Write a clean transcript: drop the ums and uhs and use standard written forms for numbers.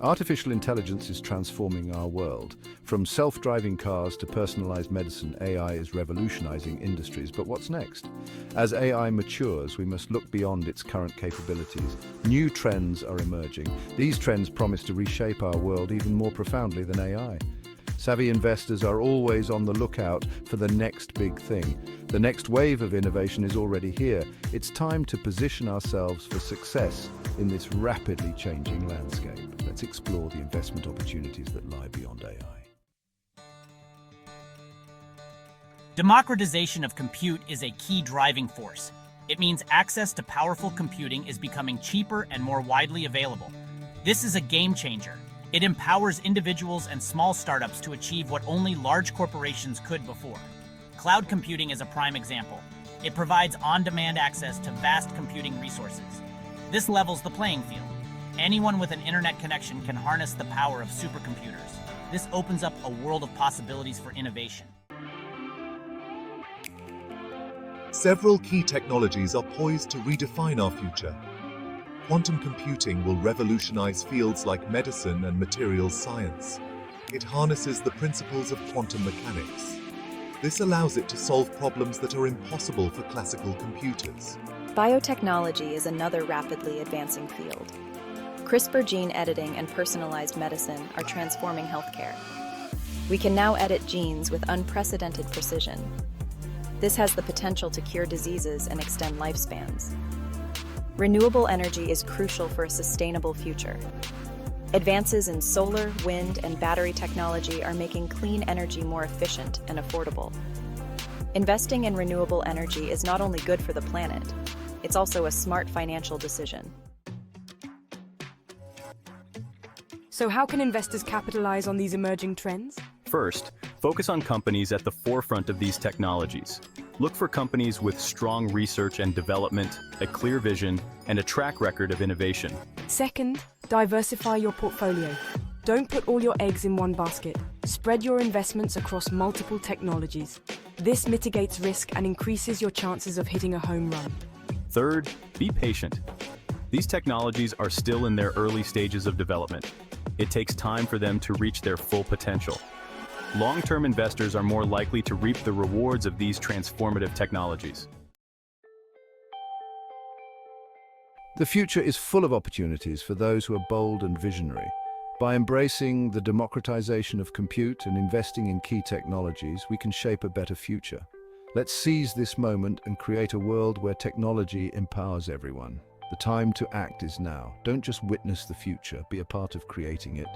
Artificial intelligence is transforming our world. From self-driving cars to personalized medicine, AI is revolutionizing industries. But what's next? As AI matures, we must look beyond its current capabilities. New trends are emerging. These trends promise to reshape our world even more profoundly than AI. Savvy investors are always on the lookout for the next big thing. The next wave of innovation is already here. It's time to position ourselves for success in this rapidly changing landscape. Let's explore the investment opportunities that lie beyond AI. Democratization of compute is a key driving force. It means access to powerful computing is becoming cheaper and more widely available. This is a game changer. It empowers individuals and small startups to achieve what only large corporations could before. Cloud computing is a prime example. It provides on-demand access to vast computing resources. This levels the playing field. Anyone with an internet connection can harness the power of supercomputers. This opens up a world of possibilities for innovation. Several key technologies are poised to redefine our future. Quantum computing will revolutionize fields like medicine and materials science. It harnesses the principles of quantum mechanics. This allows it to solve problems that are impossible for classical computers. Biotechnology is another rapidly advancing field. CRISPR gene editing and personalized medicine are transforming healthcare. We can now edit genes with unprecedented precision. This has the potential to cure diseases and extend lifespans. Renewable energy is crucial for a sustainable future. Advances in solar, wind, and battery technology are making clean energy more efficient and affordable. Investing in renewable energy is not only good for the planet, it's also a smart financial decision. So how can investors capitalize on these emerging trends? First, focus on companies at the forefront of these technologies. Look for companies with strong research and development, a clear vision, and a track record of innovation. Second, diversify your portfolio. Don't put all your eggs in one basket. Spread your investments across multiple technologies. This mitigates risk and increases your chances of hitting a home run. Third, be patient. These technologies are still in their early stages of development. It takes time for them to reach their full potential. Long-term investors are more likely to reap the rewards of these transformative technologies. The future is full of opportunities for those who are bold and visionary. By embracing the democratization of compute and investing in key technologies, we can shape a better future. Let's seize this moment and create a world where technology empowers everyone. The time to act is now. Don't just witness the future, be a part of creating it.